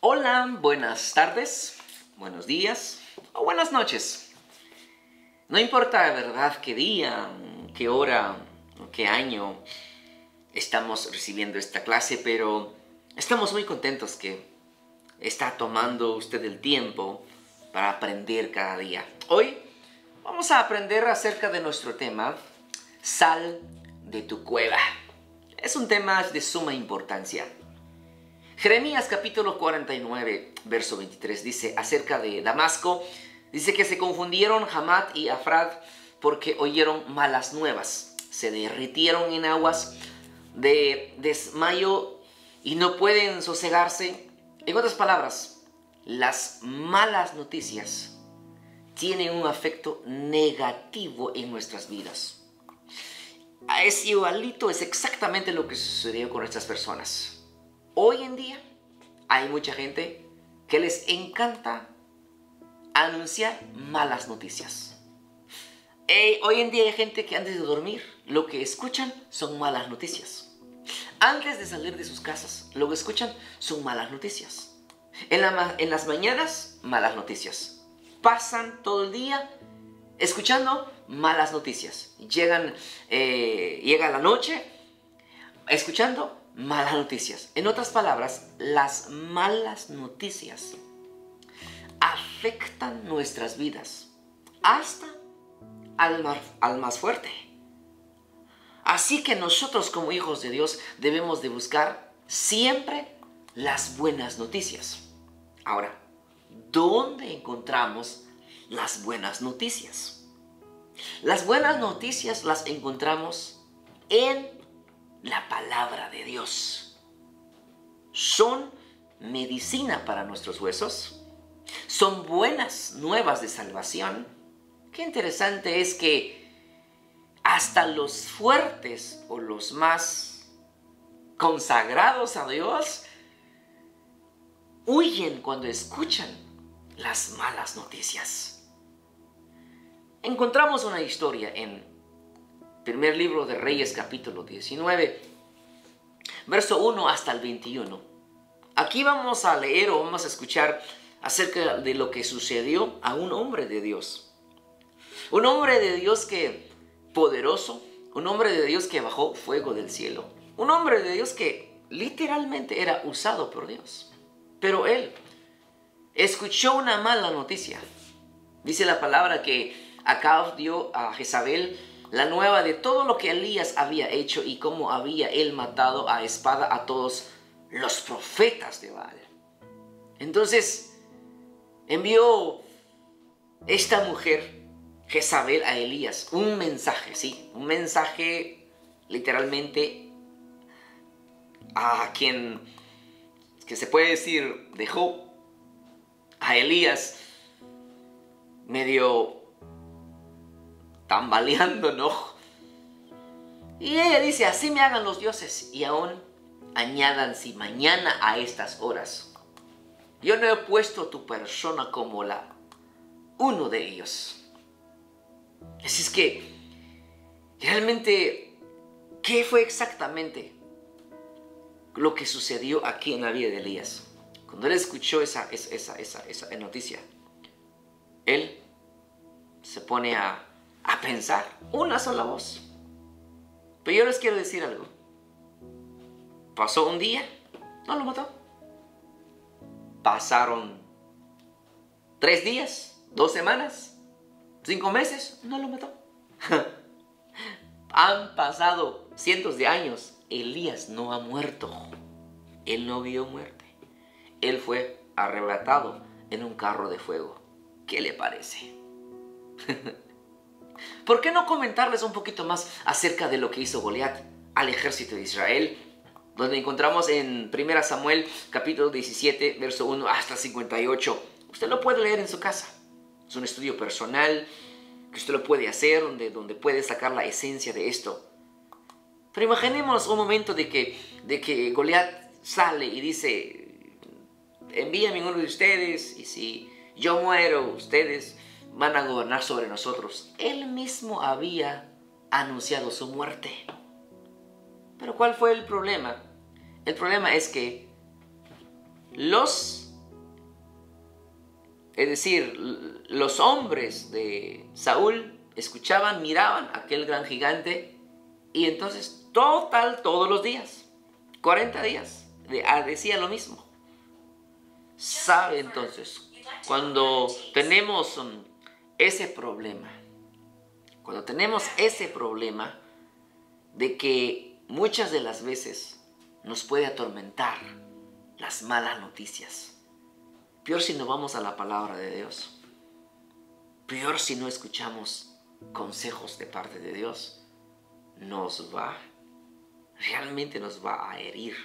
Hola, buenas tardes, buenos días o buenas noches. No importa, ¿verdad?, qué día, qué hora o qué año estamos recibiendo esta clase, pero estamos muy contentos que está tomando usted el tiempo para aprender cada día. Hoy vamos a aprender acerca de nuestro tema, Sal de tu cueva. Es un tema de suma importancia. Jeremías capítulo 49, verso 23 dice acerca de Damasco, dice que se confundieron Hamat y Afrad porque oyeron malas nuevas. Se derritieron en aguas de desmayo y no pueden sosegarse. En otras palabras, las malas noticias tienen un efecto negativo en nuestras vidas. Es igualito, es exactamente lo que sucedió con estas personas. Hoy en día hay mucha gente que les encanta anunciar malas noticias. Hoy en día hay gente que antes de dormir lo que escuchan son malas noticias. Antes de salir de sus casas lo que escuchan son malas noticias. En las mañanas, malas noticias. Pasan todo el día escuchando malas noticias. Llega la noche escuchando malas noticias. En otras palabras, las malas noticias afectan nuestras vidas hasta al más fuerte. Así que nosotros como hijos de Dios debemos de buscar siempre las buenas noticias. Ahora, ¿dónde encontramos las buenas noticias? Las buenas noticias las encontramos en la palabra de Dios. Son medicina para nuestros huesos. Son buenas nuevas de salvación. Qué interesante es que hasta los fuertes o los más consagrados a Dios huyen cuando escuchan las malas noticias. Encontramos una historia en primer libro de Reyes capítulo 19, verso 1 hasta el 21. Aquí vamos a leer o vamos a escuchar acerca de lo que sucedió a un hombre de Dios. Un hombre de Dios que poderoso, un hombre de Dios que bajó fuego del cielo. Un hombre de Dios que literalmente era usado por Dios. Pero él escuchó una mala noticia. Dice la palabra que Acab dio a Jezabel la nueva de todo lo que Elías había hecho y cómo había él matado a espada a todos los profetas de Baal. Entonces envió esta mujer, Jezabel, a Elías un mensaje, sí, un mensaje literalmente a quien, que se puede decir, dejó a Elías medio tambaleando, ¿no? Y ella dice, así me hagan los dioses y aún añadan si mañana a estas horas. Yo no he puesto tu persona como uno de ellos. Así es que, realmente, ¿qué fue exactamente lo que sucedió aquí en la vida de Elías? Cuando él escuchó esa noticia, él se pone a pensar una sola voz. Pero yo les quiero decir algo. Pasó un día, no lo mató. Pasaron 3 días, 2 semanas, 5 meses, no lo mató. Han pasado cientos de años. Elías no ha muerto. Él no vio muerte. Él fue arrebatado en un carro de fuego. ¿Qué le parece? ¿Por qué no comentarles un poquito más acerca de lo que hizo Goliat al ejército de Israel? Donde encontramos en 1 Samuel capítulo 17, verso 1 hasta 58. Usted lo puede leer en su casa. Es un estudio personal que usted lo puede hacer, donde puede sacar la esencia de esto. Pero imaginemos un momento de que Goliat sale y dice, envíame uno de ustedes y si yo muero, ustedes van a gobernar sobre nosotros. Él mismo había anunciado su muerte. Pero ¿cuál fue el problema? El problema es que los Es decir, los hombres de Saúl escuchaban, miraban a aquel gran gigante y entonces todos los días, 40 días, decía lo mismo. Sabe entonces, cuando tenemos ese problema, de que muchas de las veces nos puede atormentar las malas noticias, peor si no vamos a la palabra de Dios, peor si no escuchamos consejos de parte de Dios, realmente nos va a herir,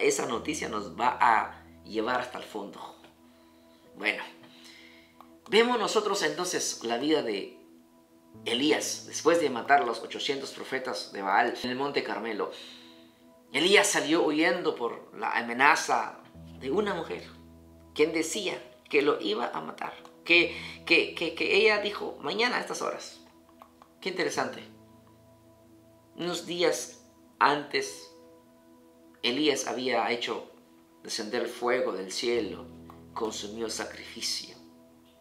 esa noticia nos va a llevar hasta el fondo. Bueno, vemos nosotros entonces la vida de Elías, después de matar a los 800 profetas de Baal en el Monte Carmelo. Elías salió huyendo por la amenaza de una mujer, quien decía que lo iba a matar, que ella dijo, mañana a estas horas. Qué interesante. Unos días antes, Elías había hecho descender el fuego del cielo, consumió el sacrificio.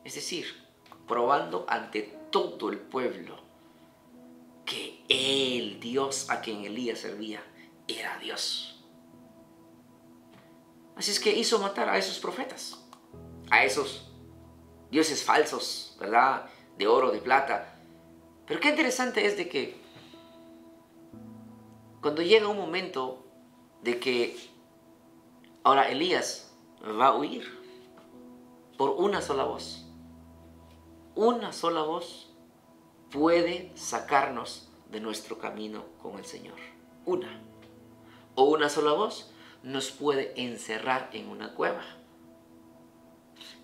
Es decir, probando ante todo el pueblo que el Dios a quien Elías servía era Dios. Así es que hizo matar a esos profetas, a esos dioses falsos, ¿verdad? De oro, de plata. Pero qué interesante es de que cuando llega un momento de que ahora Elías va a huir por una sola voz. Una sola voz puede sacarnos de nuestro camino con el Señor. Una. O una sola voz nos puede encerrar en una cueva.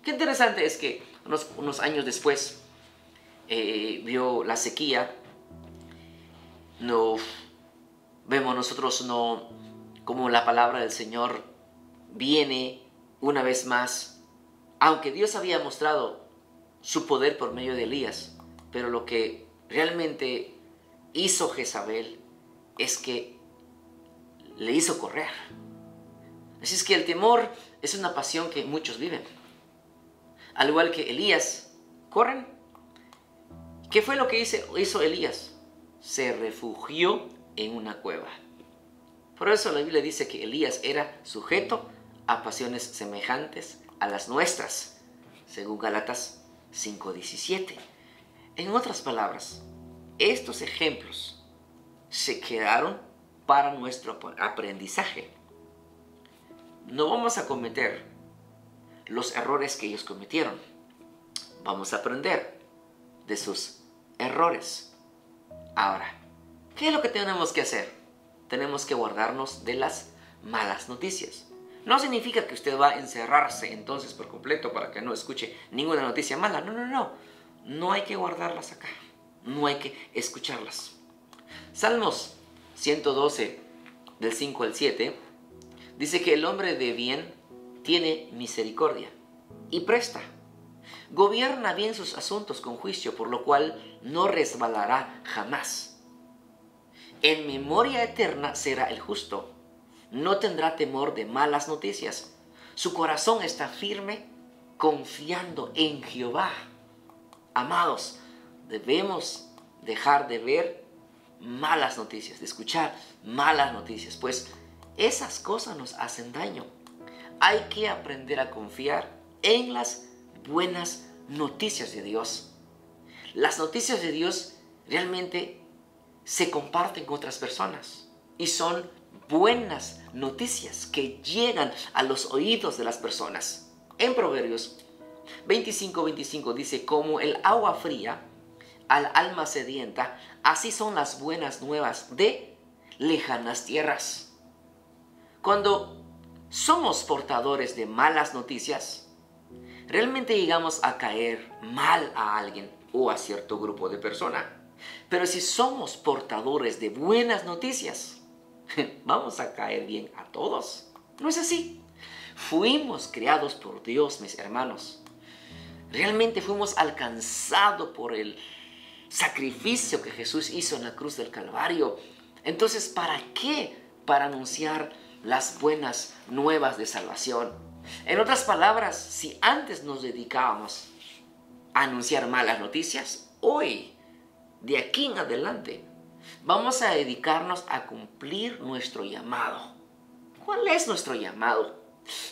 Qué interesante es que unos años después vio la sequía. Vemos nosotros como la palabra del Señor viene una vez más. Aunque Dios había mostrado su poder por medio de Elías, pero lo que realmente hizo Jezabel es que le hizo correr. Así es que el temor es una pasión que muchos viven. Al igual que Elías, corren. ¿Qué fue lo que hizo Elías? Se refugió en una cueva. Por eso la Biblia dice que Elías era sujeto a pasiones semejantes a las nuestras, según Gálatas 5:17. En otras palabras, estos ejemplos se quedaron para nuestro aprendizaje. No vamos a cometer los errores que ellos cometieron. Vamos a aprender de sus errores. Ahora, ¿qué es lo que tenemos que hacer? Tenemos que guardarnos de las malas noticias. No significa que usted va a encerrarse entonces por completo para que no escuche ninguna noticia mala. No. No hay que guardarlas acá. No hay que escucharlas. Salmos 112, del 5 al 7, dice que el hombre de bien tiene misericordia y presta. Gobierna bien sus asuntos con juicio, por lo cual no resbalará jamás. En memoria eterna será el justo. No tendrá temor de malas noticias. Su corazón está firme, confiando en Jehová. Amados, debemos dejar de ver malas noticias, de escuchar malas noticias, pues esas cosas nos hacen daño. Hay que aprender a confiar en las buenas noticias de Dios. Las noticias de Dios realmente se comparten con otras personas y son buenas noticias que llegan a los oídos de las personas. En Proverbios 25:25 dice, como el agua fría al alma sedienta, así son las buenas nuevas de lejanas tierras. Cuando somos portadores de malas noticias, realmente llegamos a caer mal a alguien o a cierto grupo de personas. Pero si somos portadores de buenas noticias, vamos a caer bien a todos. ¿No es así? Fuimos creados por Dios, mis hermanos. Realmente fuimos alcanzados por el sacrificio que Jesús hizo en la cruz del Calvario. Entonces, ¿para qué? Para anunciar las buenas nuevas de salvación. En otras palabras, si antes nos dedicábamos a anunciar malas noticias, hoy, de aquí en adelante, vamos a dedicarnos a cumplir nuestro llamado. ¿Cuál es nuestro llamado?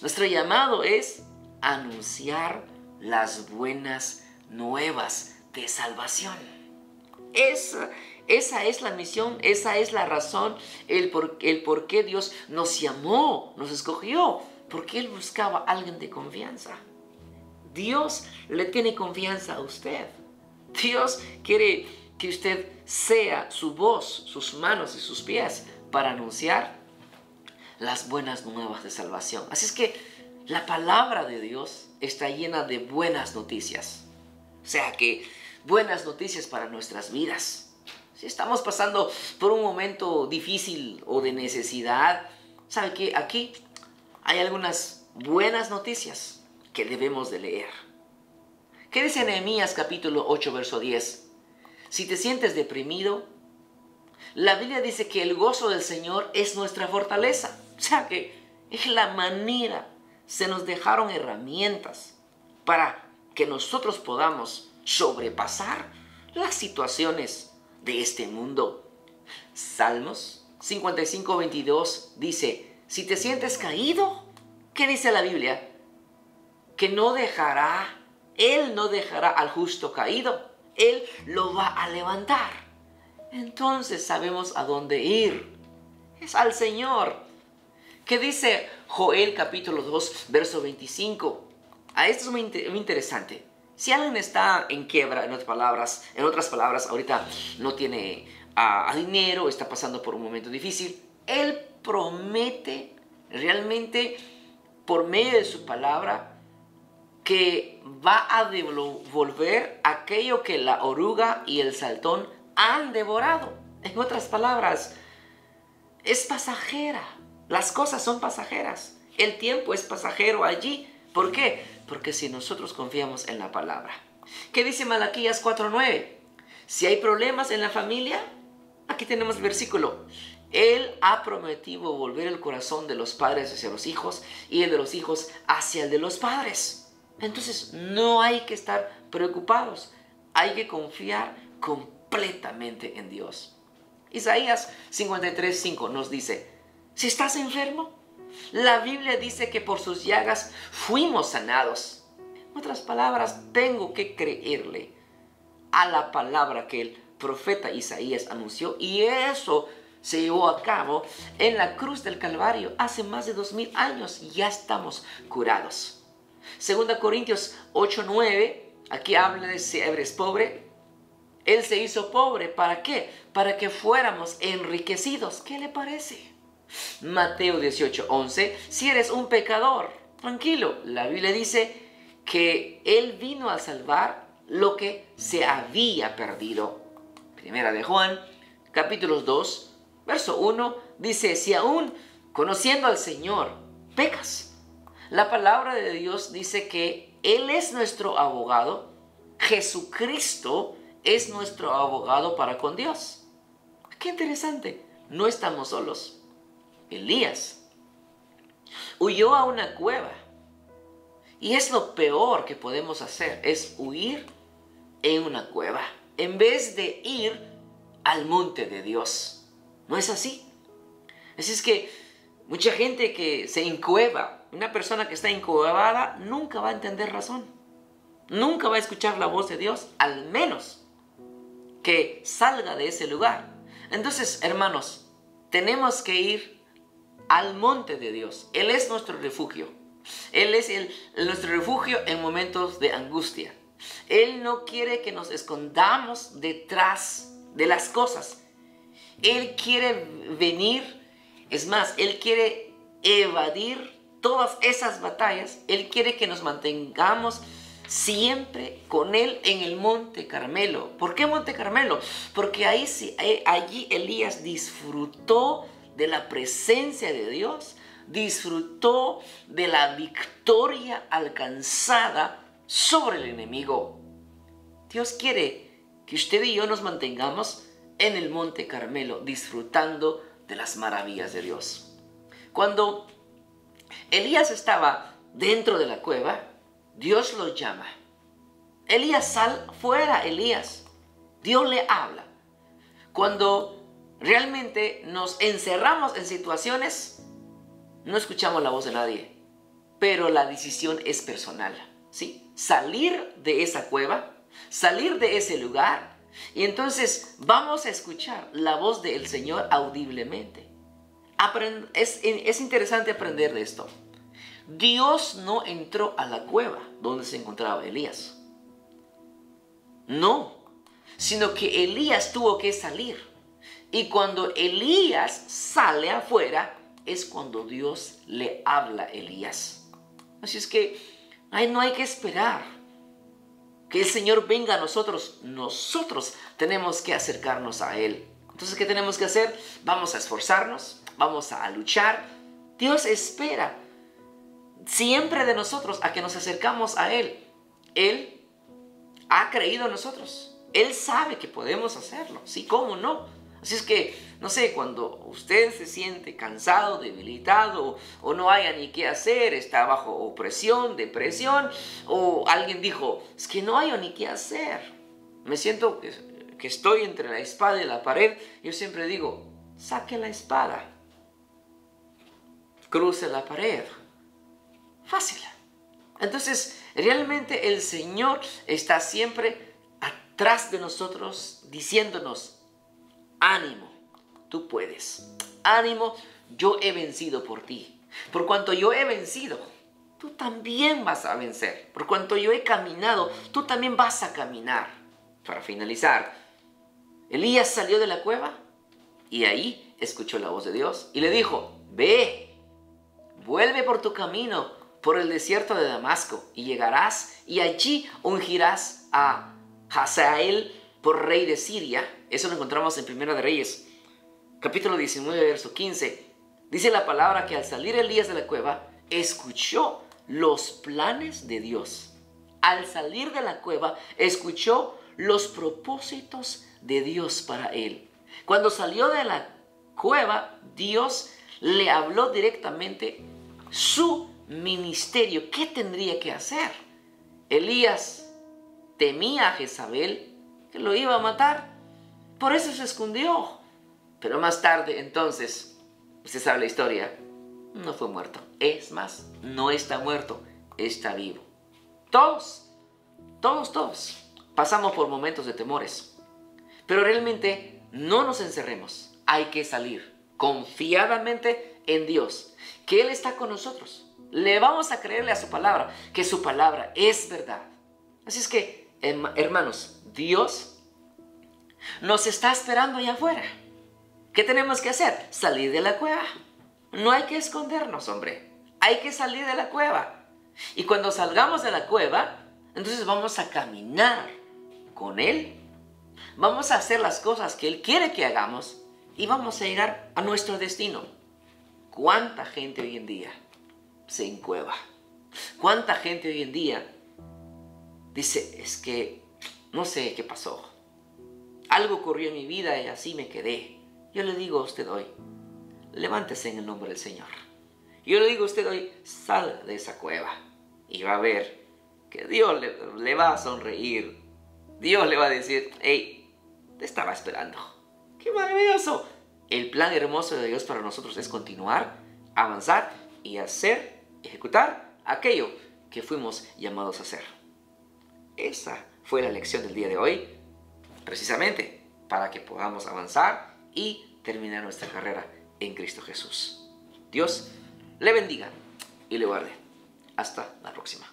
Nuestro llamado es anunciar las buenas nuevas de salvación. Esa es la misión, esa es la razón, el por qué Dios nos llamó, nos escogió, porque Él buscaba a alguien de confianza. Dios le tiene confianza a usted. Dios quiere que usted sea su voz, sus manos y sus pies para anunciar las buenas nuevas de salvación. Así es que la palabra de Dios está llena de buenas noticias. O sea que buenas noticias para nuestras vidas. Si estamos pasando por un momento difícil o de necesidad, ¿sabe qué? Aquí hay algunas buenas noticias que debemos de leer. ¿Qué dice Nehemías capítulo 8, verso 10? Si te sientes deprimido, la Biblia dice que el gozo del Señor es nuestra fortaleza. O sea que es la manera, se nos dejaron herramientas para que nosotros podamos sobrepasar las situaciones de este mundo. Salmos 55, 22 dice, si te sientes caído, ¿qué dice la Biblia? Que Él no dejará al justo caído, Él lo va a levantar. Entonces sabemos a dónde ir, es al Señor. ¿Qué dice Joel capítulo 2, verso 25? Esto es muy interesante. Si alguien está en quiebra, en otras palabras, ahorita no tiene dinero, está pasando por un momento difícil, Él promete realmente por medio de su palabra que va a devolver aquello que la oruga y el saltón han devorado. En otras palabras, es pasajera. Las cosas son pasajeras. El tiempo es pasajero allí. ¿Por qué? Porque si nosotros confiamos en la palabra. ¿Qué dice Malaquías 4:9? Si hay problemas en la familia, aquí tenemos el versículo. Él ha prometido volver el corazón de los padres hacia los hijos y el de los hijos hacia el de los padres. Entonces no hay que estar preocupados. Hay que confiar completamente en Dios. Isaías 53:5 nos dice, si estás enfermo, la Biblia dice que por sus llagas fuimos sanados. En otras palabras, tengo que creerle a la palabra que el profeta Isaías anunció, y eso se llevó a cabo en la cruz del Calvario hace más de 2000 años y ya estamos curados. 2 Corintios 8:9, aquí habla de si eres pobre. Él se hizo pobre, ¿para qué? Para que fuéramos enriquecidos. ¿Qué le parece? Mateo 18:11, si eres un pecador, tranquilo, la Biblia dice que Él vino a salvar lo que se había perdido. Primera de Juan, capítulo 2, verso 1, dice, si aún conociendo al Señor pecas, la palabra de Dios dice que Él es nuestro abogado, Jesucristo es nuestro abogado para con Dios. Qué interesante, no estamos solos. Elías huyó a una cueva y es lo peor que podemos hacer, es huir en una cueva en vez de ir al monte de Dios. ¿No es así? Así es que mucha gente que se encueva, una persona que está encuevada nunca va a entender razón, nunca va a escuchar la voz de Dios, al menos que salga de ese lugar. Entonces, hermanos, tenemos que ir al monte de Dios. Él es nuestro refugio. Él es nuestro refugio en momentos de angustia. Él no quiere que nos escondamos detrás de las cosas. Él quiere venir, es más, Él quiere evadir todas esas batallas. Él quiere que nos mantengamos siempre con Él en el Monte Carmelo. ¿Por qué Monte Carmelo? Porque allí Elías disfrutó de la presencia de Dios, disfrutó de la victoria alcanzada sobre el enemigo. Dios quiere que usted y yo nos mantengamos en el Monte Carmelo, disfrutando de las maravillas de Dios. Cuando Elías estaba dentro de la cueva, Dios lo llama. Elías, sal fuera, Elías. Dios le habla. Cuando realmente nos encerramos en situaciones, no escuchamos la voz de nadie, pero la decisión es personal, ¿sí? Salir de esa cueva, salir de ese lugar, y entonces vamos a escuchar la voz del Señor audiblemente. Es interesante aprender de esto. Dios no entró a la cueva donde se encontraba Elías. No, sino que Elías tuvo que salir. Y cuando Elías sale afuera, es cuando Dios le habla a Elías. Así es que no hay que esperar que el Señor venga a nosotros. Nosotros tenemos que acercarnos a Él. Entonces, ¿qué tenemos que hacer? Vamos a esforzarnos, vamos a luchar. Dios espera siempre de nosotros a que nos acercamos a Él. Él ha creído en nosotros. Él sabe que podemos hacerlo. ¿Sí? ¿Cómo no? Así es que, no sé, cuando usted se siente cansado, debilitado, o no haya ni qué hacer, está bajo opresión, depresión, o alguien dijo, es que no hay ni qué hacer, me siento que estoy entre la espada y la pared, yo siempre digo, saque la espada, cruce la pared. Fácil. Entonces, realmente el Señor está siempre atrás de nosotros diciéndonos, ánimo, tú puedes. Ánimo, yo he vencido por ti. Por cuanto yo he vencido, tú también vas a vencer. Por cuanto yo he caminado, tú también vas a caminar. Para finalizar, Elías salió de la cueva y ahí escuchó la voz de Dios y le dijo, ve, vuelve por tu camino, por el desierto de Damasco, y llegarás y allí ungirás a Hazael por rey de Siria. Eso lo encontramos en Primera de Reyes, capítulo 19, verso 15. Dice la palabra que al salir Elías de la cueva, escuchó los planes de Dios. Al salir de la cueva, escuchó los propósitos de Dios para él. Cuando salió de la cueva, Dios le habló directamente su ministerio. ¿Qué tendría que hacer? Elías temía a Jezabel, que lo iba a matar. Por eso se escondió. Pero más tarde, entonces, usted sabe la historia, no fue muerto. Es más, no está muerto, está vivo. Todos pasamos por momentos de temores. Pero realmente no nos encerremos. Hay que salir confiadamente en Dios, que Él está con nosotros. Le vamos a creerle a su palabra, que su palabra es verdad. Así es que, hermanos, Dios nos está esperando allá afuera. ¿Qué tenemos que hacer? Salir de la cueva. No hay que escondernos, hombre. Hay que salir de la cueva. Y cuando salgamos de la cueva, entonces vamos a caminar con Él. Vamos a hacer las cosas que Él quiere que hagamos y vamos a llegar a nuestro destino. ¿Cuánta gente hoy en día se encueva? ¿Cuánta gente hoy en día dice, es que no sé qué pasó? Algo ocurrió en mi vida y así me quedé. Yo le digo a usted hoy, levántese en el nombre del Señor. Yo le digo a usted hoy, sal de esa cueva y va a ver que Dios le va a sonreír. Dios le va a decir, hey, te estaba esperando. ¡Qué maravilloso! El plan hermoso de Dios para nosotros es continuar, avanzar y ejecutar aquello que fuimos llamados a hacer. Esa fue la lección del día de hoy, precisamente para que podamos avanzar y terminar nuestra carrera en Cristo Jesús. Dios le bendiga y le guarde. Hasta la próxima.